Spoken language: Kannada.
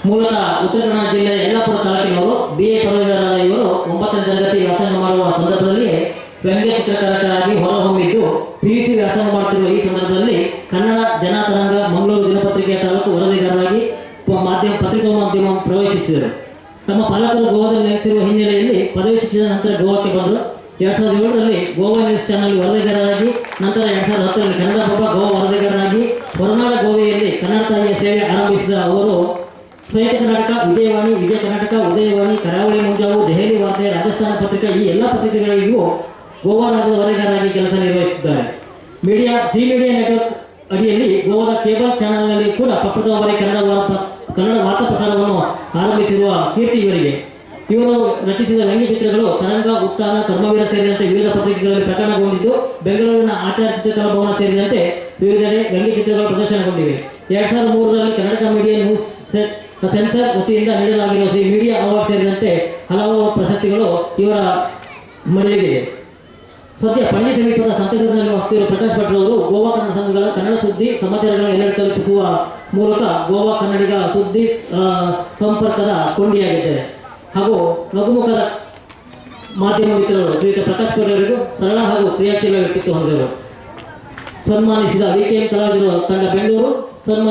ಮೂಲತಃ ಉತ್ತರ ಕನ್ನಡ ಜಿಲ್ಲೆಯ ಯಲ್ಲಾಪುರ ತಾಲೂಕಿನವರು. BA ಪದವೀಧರರಾದ ಇವರು 9ನೇ ತರಗತಿ ವ್ಯಾಸಂಗ ಮಾಡುವ ಸಂದರ್ಭದಲ್ಲಿ ವ್ಯಂಗ್ಯ ಚಿತ್ರಕಾರರಾಗಿ ಹೊರಹೊಮ್ಮಿದ್ದು PUC ವ್ಯಾಸಂಗ ಮಾಡುತ್ತಿರುವ ಈ ಸಂದರ್ಭದಲ್ಲಿ ಕನ್ನಡ ಜನಾತರಂಗ ಮಂಗಳೂರು ದಿನಪತ್ರಿಕೆಯ ತಾಲೂಕು ವರದಿಗಾರರಾಗಿ ಪತ್ರಿಕಾ ಮಾಧ್ಯಮ ಪ್ರವೇಶಿಸಿದರು. ತಮ್ಮ ಪಾಲಕರು ಗೋವಾದಲ್ಲಿ ನೆಲೆಸಿರುವ ಹಿನ್ನೆಲೆಯಲ್ಲಿ ಪದವಿ ಶಿಕ್ಷಣ ನಂತರ ಗೋವಾಕ್ಕೆ ಬಂದರು. 2007ರಲ್ಲಿ ಗೋವಾ ನ್ಯೂಸ್ ಚಾನೆಲ್ ವರದಿಗಾರರಾಗಿ, ನಂತರ 2010ರಲ್ಲಿ ಕನ್ನಡ ಪ್ರಭ ಗೋವಾ ವರದಿಗಾರರಾಗಿ ಹೊರನಾಡ ಗೋವೆಯಲ್ಲಿ ಕನ್ನಡ ತಾಯಿಯ ಸೇವೆ ಆರಂಭಿಸಿದ ಅವರು ಸಂಯುಕ್ತ ಕರ್ನಾಟಕ, ವಿಜಯವಾಣಿ, ವಿಜಯ ಕರ್ನಾಟಕ, ಉದಯವಾಣಿ, ಕರಾವಳಿ ಮುಂಜಾವು, ದೆಹಲಿ ವಾರ್ತೆ, ರಾಜಸ್ಥಾನ ಪತ್ರಿಕೆ ಈ ಎಲ್ಲ ಪತ್ರಿಕೆಗಳಿಗೂ ಗೋವಾ ರಾಜ್ಯದ ವರದಿಗಾರರಾಗಿ ಕೆಲಸ ನಿರ್ವಹಿಸಿದ್ದಾರೆ. ಜಿ ಮೀಡಿಯಾ ನೆಟ್ವರ್ಕ್ ಅಡಿಯಲ್ಲಿ ಗೋವಾದ ಕೇಬಲ್ ಚಾನೆಲ್ನಲ್ಲಿ ಕೂಡ ಪ್ರಪ್ರಥಮವಾಗಿ ಕನ್ನಡ ವಾರ್ತಾ ಪ್ರಸಾರವನ್ನು ಆರಂಭಿಸಿರುವ ಕೀರ್ತಿ ಇವರಿಗೆ. ಇವರು ರಚಿಸಿದ ವ್ಯಂಗ್ಯ ಚಿತ್ರಗಳು ತರಂಗ, ಉತ್ಥಾನ, ಕರ್ಮವೀರ ಸೇರಿದಂತೆ ವಿವಿಧ ಪತ್ರಿಕೆಗಳಲ್ಲಿ ಪ್ರಕಟಗೊಂಡಿದ್ದು, ಬೆಂಗಳೂರಿನ ಆಚಾರ್ಯ ಚಿತ್ರಕಲಾ ಭವನ ಸೇರಿದಂತೆ ವಿವಿಧೆಡೆ ವ್ಯಂಗ್ಯ ಚಿತ್ರಗಳು ಪ್ರದರ್ಶನಗೊಂಡಿವೆ. 2003ರಲ್ಲಿ ಕರ್ನಾಟಕ ಮೀಡಿಯಾ ನ್ಯೂಸ್ ಸೆನ್ಸರ್ ವತಿಯಿಂದ ನೀಡಲಾಗಿರುವ ಶ್ರೀ ಮೀಡಿಯಾ ಅವಾರ್ಡ್ ಸೇರಿದಂತೆ ಹಲವು ಪ್ರಶಸ್ತಿಗಳು ಇವರ ಮನೆಯಲ್ಲಿದೆ. ಸದ್ಯ ಪಣಜಿ ಸಮೀಪದ ಸಂತೇಶ್ವರದಲ್ಲಿ ವಾಸಿಸುವ ಪ್ರಕಾಶ್ ಭಟ್ ಅವರು ಗೋವಾ ಕನ್ನಡ ಸಂಘಗಳ ಕನ್ನಡ ಸುದ್ದಿ ಸಮಾಚಾರಗಳನ್ನು ಎಲ್ಲೆಡೆ ತಲುಪಿಸುವ ಮೂಲಕ ಗೋವಾ ಕನ್ನಡಿಗ ಸುದ್ದಿ ಸಂಪರ್ಕದ ಕೊಂಡಿಯಾಗಿದ್ದಾರೆ. ಹಾಗೂ ಲಘುಮುಖದ ಮಾಧ್ಯಮ ಮಿತ್ರರು ಶ್ರೀಯುತ ಪ್ರಕಾಶ್ ಭಟ್ ಅವರಿಗೂ ಸರಳ ಹಾಗೂ ಕ್ರಿಯಾಶೀಲ ವ್ಯಕ್ತಿತ್ವ ಹೊಂದಿದರು. ಸನ್ಮಾನಿಸಿದ VKM ಕಲಾವಿದರು ತಂಡ ಬೆಂಗಳೂರು. ಸನ್ಮಾನಿಸಿದ